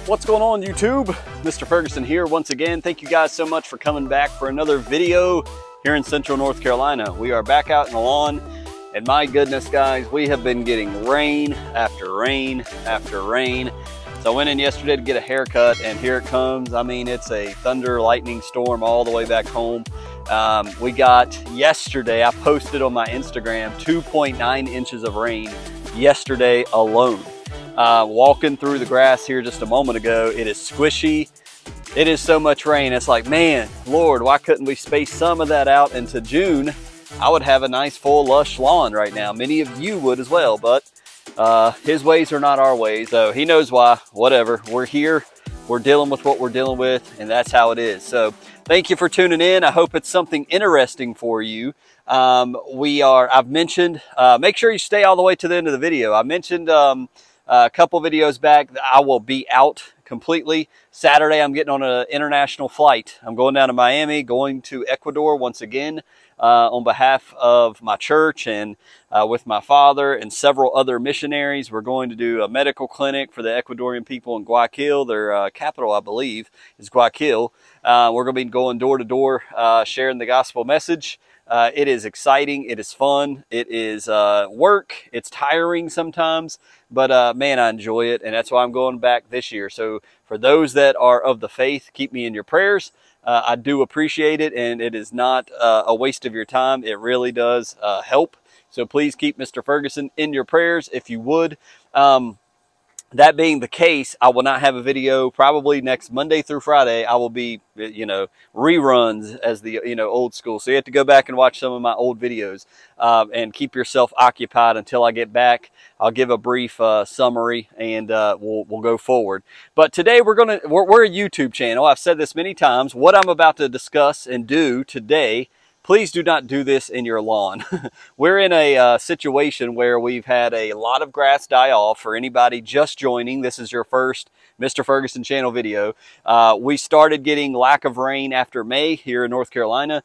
What's going on, YouTube? Mr. Ferguson here once again. Thank you guys so much for coming back for another video here in Central North Carolina. We are back out in the lawn, and my goodness, guys, we have been getting rain after rain after rain. So I went in yesterday to get a haircut, and here it comes. I mean, it's a thunder lightning storm all the way back home. We got yesterday, I posted on my Instagram, 2.9 inches of rain yesterday alone. Walking through the grass here just a moment ago, it is squishy. It is so much rain. It's like, man, Lord, why couldn't we space some of that out into June? I would have a nice full lush lawn right now. Many of you would as well, but his ways are not our ways. So he knows why. Whatever. We're here. We're dealing with what we're dealing with, and that's how it is. So thank you for tuning in. I hope it's something interesting for you. I've mentioned, make sure you stay all the way to the end of the video. I mentioned a couple videos back that I will be out completely. Saturday, I'm getting on an international flight. I'm going down to Miami, going to Ecuador once again on behalf of my church and with my father and several other missionaries. We're going to do a medical clinic for the Ecuadorian people in Guayaquil. Their capital, I believe, is Guayaquil. We're going to be going door to door, sharing the gospel message. It is exciting. It is fun. It is work. It's tiring sometimes, but man, I enjoy it, and that's why I'm going back this year. So for those that are of the faith, keep me in your prayers. I do appreciate it, and it is not a waste of your time. It really does help. So please keep Mr. Ferguson in your prayers if you would. That being the case, I will not have a video probably next Monday through Friday. I will be, reruns as the, old school. So you have to go back and watch some of my old videos and keep yourself occupied until I get back. I'll give a brief summary, and we'll go forward. But today we're a YouTube channel. I've said this many times. What I'm about to discuss and do today, please do not do this in your lawn. We're in a situation where we've had a lot of grass die off. For anybody just joining, this is your first Mr. Ferguson channel video. We started getting lack of rain after May here in North Carolina.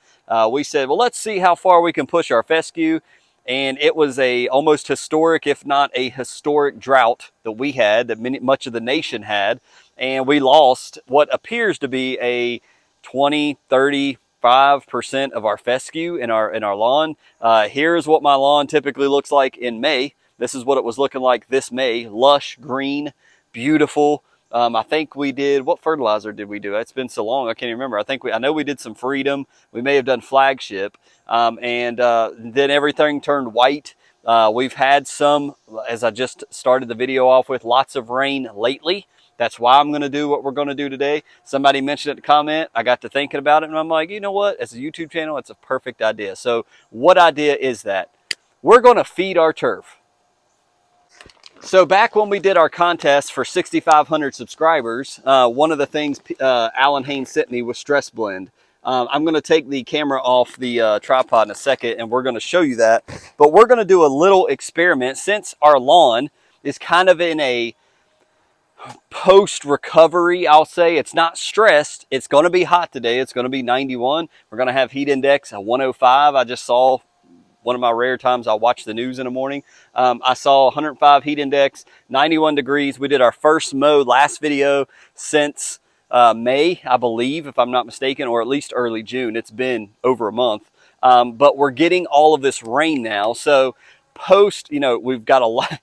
We said, well, let's see how far we can push our fescue. And it was a almost historic, if not a historic drought that we had, that much of the nation had. And we lost what appears to be a 20, 30, 5% of our fescue in our lawn. Here's what my lawn typically looks like in May. This is what it was looking like this May. Lush, green, beautiful. I think we did, what fertilizer did we do? It's been so long, I can't even remember. I know we did some Freedom. We may have done Flagship. Then everything turned white. We've had some, as I just started the video off with, lots of rain lately. That's why I'm going to do what we're going to do today. Somebody mentioned it in the comment. I got to thinking about it, and I'm like, you know what? As a YouTube channel, it's a perfect idea. So what idea is that? We're going to feed our turf. So back when we did our contest for 6,500 subscribers, one of the things Alan Haynes sent me was Stress Blend. I'm going to take the camera off the tripod in a second, and we're going to show you that. But we're going to do a little experiment since our lawn is kind of in a post-recovery, I'll say. It's not stressed. It's going to be hot today. It's going to be 91. We're going to have heat index at 105. I just saw, one of my rare times I watch the news in the morning. I saw 105 heat index, 91 degrees. We did our first mow last video since May, I believe, if I'm not mistaken, or at least early June. It's been over a month. But we're getting all of this rain now. So we've got a lot.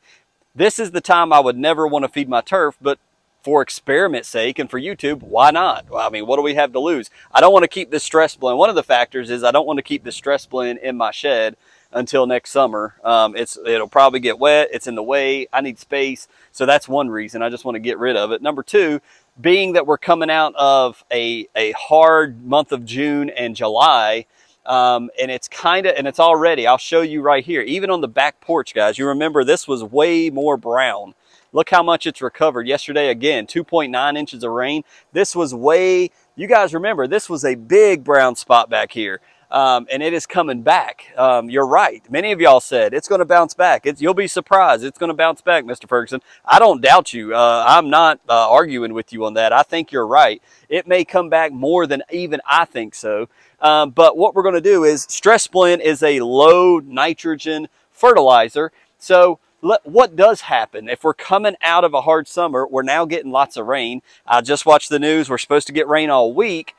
This is the time I would never want to feed my turf, but for experiment's sake and for YouTube, why not? Well, I mean, what do we have to lose? I don't want to keep this Stress Blend. One of the factors is I don't want to keep the Stress Blend in my shed until next summer. It'll probably get wet. It's in the way. I need space. So that's one reason. I just want to get rid of it. Number two, being that we're coming out of a hard month of June and July, and it's already, I'll show you right here, even on the back porch, guys, you remember this was way more brown. Look how much it's recovered. Yesterday, again, 2.9 inches of rain. This was you guys remember, this was a big brown spot back here. And it is coming back. You're right. Many of y'all said it's going to bounce back. You'll be surprised. It's going to bounce back, Mr. Ferguson. I don't doubt you. I'm not arguing with you on that. I think you're right. It may come back more than even I think so. But what we're going to do is Stress Blend is a low nitrogen fertilizer. So what does happen if we're coming out of a hard summer? We're now getting lots of rain. I just watched the news. We're supposed to get rain all week.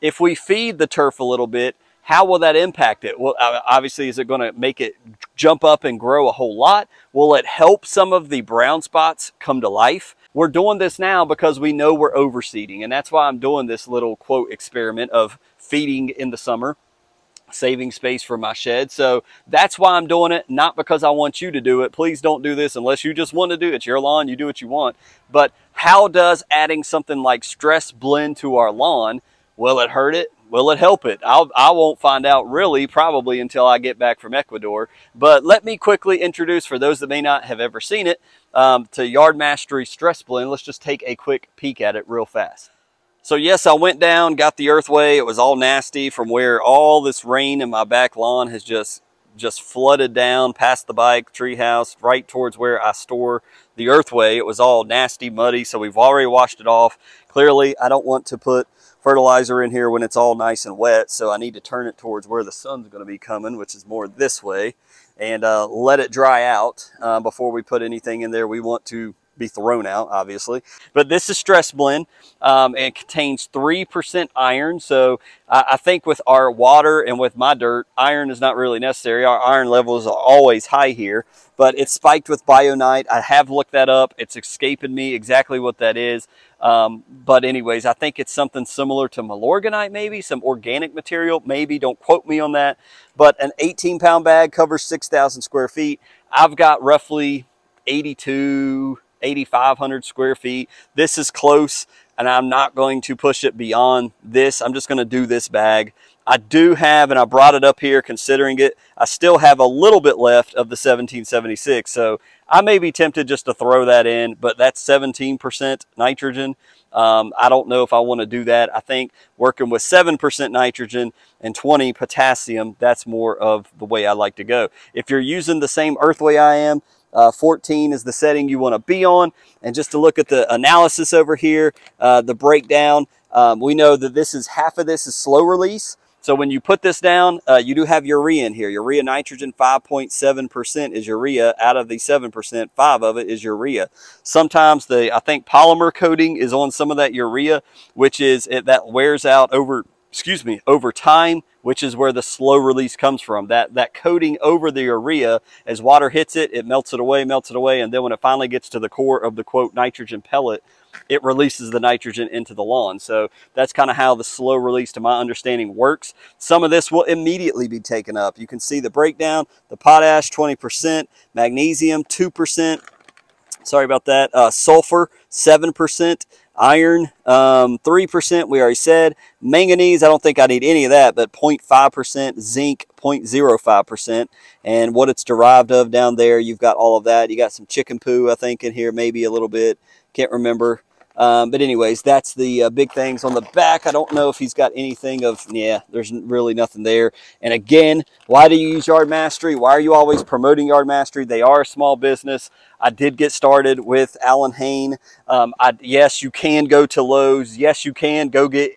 If we feed the turf a little bit, how will that impact it? Well, obviously, is it going to make it jump up and grow a whole lot? Will it help some of the brown spots come to life? We're doing this now because we know we're overseeding, and that's why I'm doing this little quote experiment of feeding in the summer, saving space for my shed. So that's why I'm doing it, not because I want you to do it. Please don't do this unless you just want to do it. It's your lawn, you do what you want. But how does adding something like Stress Blend to our lawn, will it hurt it? Will it help it? I won't find out really probably until I get back from Ecuador. But let me quickly introduce, for those that may not have ever seen it, to Yard Mastery Stress Blend. Let's just take a quick peek at it real fast. So yes, I went down, got the earthway. It was all nasty from where all this rain in my back lawn has just flooded down past the bike tree house right towards where I store the earthway. It was all nasty, muddy, so we've already washed it off. Clearly, I don't want to put fertilizer in here when it's all nice and wet, so I need to turn it towards where the sun's going to be coming, which is more this way, and let it dry out before we put anything in there we want to be thrown out, obviously. But this is Stress Blend, and it contains 3% iron. So I think with our water and with my dirt, iron is not really necessary. Our iron levels are always high here, but it's spiked with Bionite. I have looked that up. It's escaping me exactly what that is. But anyways, I think it's something similar to Milorganite, maybe some organic material, maybe, don't quote me on that. But an 18-pound bag covers 6,000 square feet. I've got roughly 8,500 square feet. This is close, and I'm not going to push it beyond this. I'm just going to do this bag. I do have, and I brought it up here considering it, I still have a little bit left of the 1776. So I may be tempted just to throw that in, but that's 17% nitrogen. I don't know if I want to do that. I think working with 7% nitrogen and 20 potassium, that's more of the way I like to go. If you're using the same earthway I am, 14 is the setting you want to be on. And just to look at the analysis over here, the breakdown, we know that this is half of this is slow release. So when you put this down, you do have urea in here. Urea nitrogen, 5.7% is urea. Out of the 7%, 5 of it is urea. Sometimes I think polymer coating is on some of that urea, which is that wears out over time, which is where the slow release comes from. That coating over the urea, as water hits it, it melts it away, and then when it finally gets to the core of the quote nitrogen pellet, it releases the nitrogen into the lawn. So that's kind of how the slow release, to my understanding, works. Some of this will immediately be taken up. You can see the breakdown. The potash, 20%, magnesium, 2%. Sorry about that. Sulfur, 7%. Iron, 3%, we already said. Manganese, I don't think I need any of that, but 0.5%. Zinc, 0.05%. And what it's derived of down there, you've got all of that. You got some chicken poo, I think, in here, maybe a little bit. Can't remember. But anyways, that's the big things on the back. I don't know if he's got anything of, yeah, there's really nothing there. And again, why do you use Yard Mastery? Why are you always promoting Yard Mastery? They are a small business. I did get started with Alan Hain. Yes, you can go to Lowe's. Yes, you can go get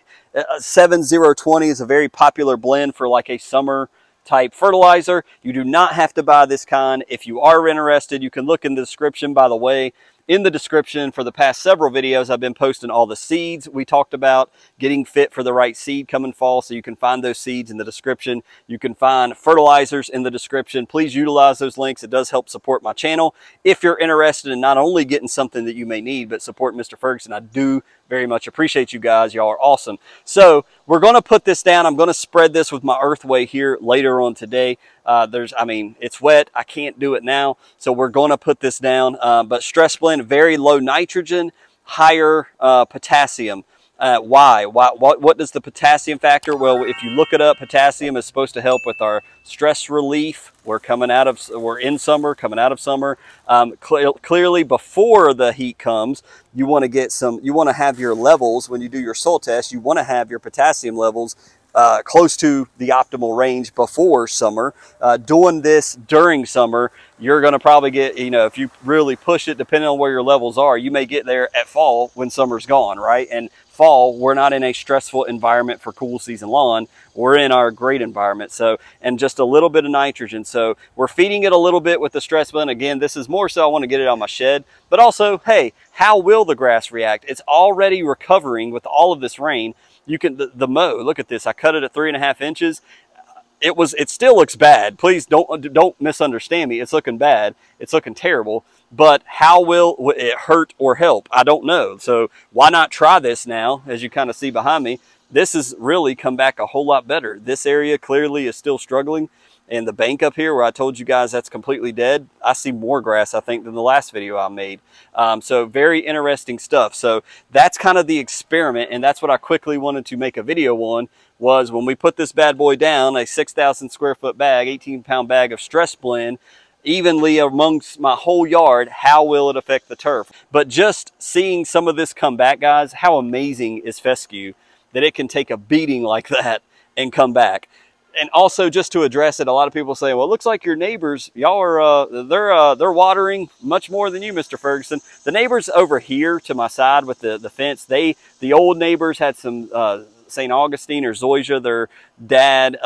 7020 is a very popular blend for like a summer type fertilizer. You do not have to buy this kind. If you are interested, you can look in the description, by the way. In the description for the past several videos, I've been posting all the seeds we talked about, getting fit for the right seed coming fall. So you can find those seeds in the description. You can find fertilizers in the description. Please utilize those links. It does help support my channel. If you're interested in not only getting something that you may need, but support Mr. Ferguson, I do very much appreciate you guys. Y'all are awesome. So we're going to put this down. I'm going to spread this with my earthway here later on today. It's wet. I can't do it now. So we're going to put this down. But Stress Blend, very low nitrogen, higher potassium. Why? What does the potassium factor? Well, if you look it up, potassium is supposed to help with our stress relief. We're in summer, coming out of summer. Clearly, before the heat comes, you want to have your levels when you do your soil test. You want to have your potassium levels close to the optimal range before summer. Doing this during summer, you're going to probably get, you know, if you really push it, depending on where your levels are, you may get there at fall when summer's gone, right? And fall, we're not in a stressful environment for cool season lawn. We're in our great environment. So, and just a little bit of nitrogen. So we're feeding it a little bit with the stress blend. Again, this is more so I want to get it on my shed, but also, hey, how will the grass react? It's already recovering with all of this rain. You can, the mow, look at this. I cut it at 3.5 inches. It still looks bad. Please don't misunderstand me. It's looking bad. It's looking terrible. But how will it hurt or help? I don't know. So why not try this now? As you kind of see behind me, this has really come back a whole lot better. This area clearly is still struggling. And the bank up here where I told you guys that's completely dead, I see more grass, I think, than the last video I made. So very interesting stuff. So that's kind of the experiment, and that's what I quickly wanted to make a video on, was when we put this bad boy down, a 6,000 square foot bag, 18-pound bag of stress blend, evenly amongst my whole yard, how will it affect the turf? But just seeing some of this come back, guys, how amazing is fescue that it can take a beating like that and come back. And also, just to address it, a lot of people say, well, it looks like your neighbors, y'all are, they're watering much more than you, Mr. Ferguson. The neighbors over here to my side with the fence, the old neighbors had some St. Augustine or Zoysia. Their dad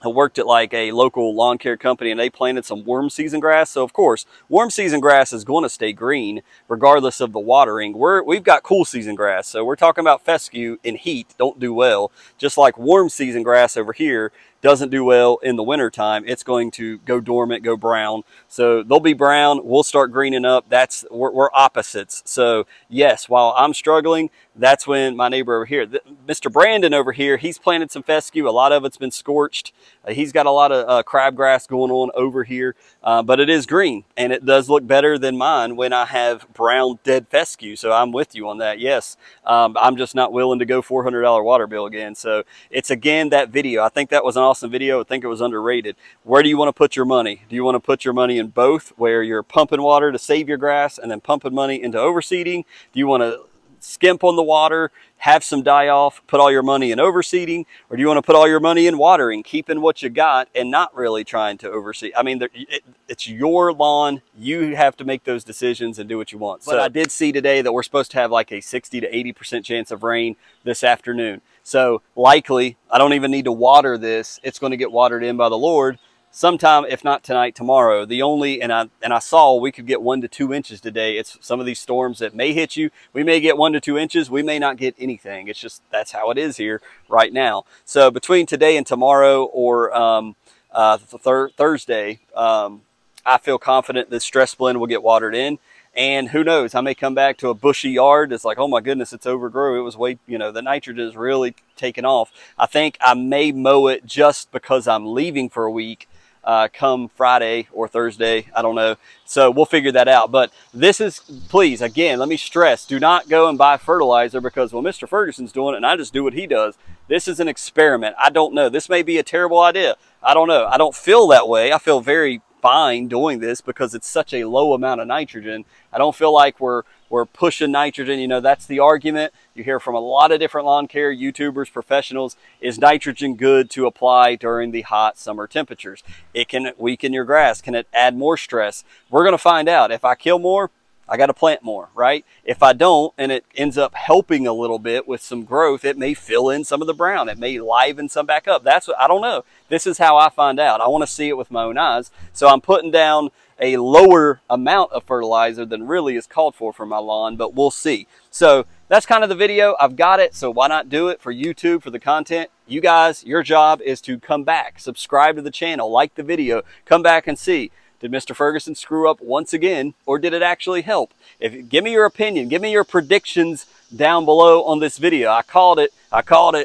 worked at like a local lawn care company, and they planted some warm season grass. So of course, warm season grass is going to stay green regardless of the watering. We've got cool season grass. So we're talking about fescue in heat don't do well, just like warm season grass over here doesn't do well in the winter time. It's going to go dormant, go brown. So they'll be brown, we'll start greening up. We're opposites. So yes, while I'm struggling, that's when my neighbor over here, Mr. Brandon over here, he's planted some fescue. A lot of it's been scorched. He's got a lot of crabgrass going on over here, but it is green, and it does look better than mine when I have brown dead fescue. So I'm with you on that. Yes, I'm just not willing to go $400 water bill again. So it's, again, that video. I think that was an awesome video. I think it was underrated. Where do you want to put your money? Do you want to put your money in both, where you're pumping water to save your grass and then pumping money into overseeding? Do you want to skimp on the water, have some die off, put all your money in overseeding? Or do you want to put all your money in watering, keeping what you got and not really trying to overseed? I mean, it's your lawn. You have to make those decisions and do what you want. But I did see today that we're supposed to have like a 60 to 80% chance of rain this afternoon. So likely, I don't even need to water this. It's going to get watered in by the Lord sometime, if not tonight, tomorrow. The only, and I saw we could get 1 to 2 inches today. It's some of these storms that may hit you. We may get 1 to 2 inches. We may not get anything. It's just, that's how it is here right now. So between today and tomorrow, or Thursday, I feel confident this stress blend will get watered in. And who knows, I may come back to a bushy yard. It's like, oh my goodness, it's overgrown. It was way, you know, the nitrogen is really taken off. I think I may mow it just because I'm leaving for a week. Come Friday or Thursday, I don't know. So we'll figure that out. But this is, please, again, let me stress, do not go and buy fertilizer because, well, Mr. Ferguson's doing it and I just do what he does. This is an experiment. I don't know. This may be a terrible idea. I don't know. I don't feel that way. I feel very fine doing this because it's such a low amount of nitrogen. I don't feel like we're pushing nitrogen. You know, that's the argument you hear from a lot of different lawn care YouTubers, professionals. Is nitrogen good to apply during the hot summer temperatures? It can weaken your grass. Can it add more stress? We're going to find out. If I kill more, I got to plant more, right? If I don't, and it ends up helping a little bit with some growth, it may fill in some of the brown. It may liven some back up. That's what, I don't know. This is how I find out. I want to see it with my own eyes. So I'm putting down a lower amount of fertilizer than really is called for my lawn, but we'll see. So that's kind of the video. I've got it, so why not do it for YouTube, for the content? You guys, your job is to come back, subscribe to the channel, like the video, come back and see. Did Mr. Ferguson screw up once again, or did it actually help? Give me your opinion. Give me your predictions down below on this video. I called it,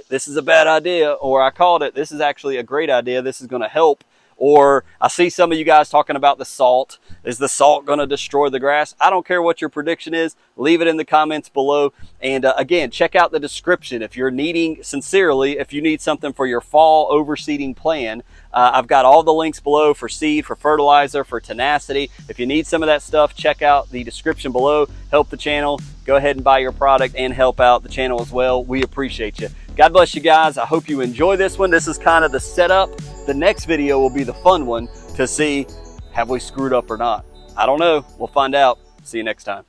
this is a bad idea, or I called it, this is actually a great idea, this is going to help. Or I see some of you guys talking about the salt. Is the salt going to destroy the grass? I don't care what your prediction is. Leave it in the comments below. And again, check out the description. If you're needing, sincerely, if you need something for your fall overseeding plan, I've got all the links below for seed, for fertilizer, for tenacity. If you need some of that stuff, check out the description below. Help the channel. go ahead and buy your product and help out the channel as well. We appreciate you. God bless you guys. I hope you enjoy this one. This is kind of the setup. The next video will be the fun one to see, have we screwed up or not? I don't know. We'll find out. See you next time.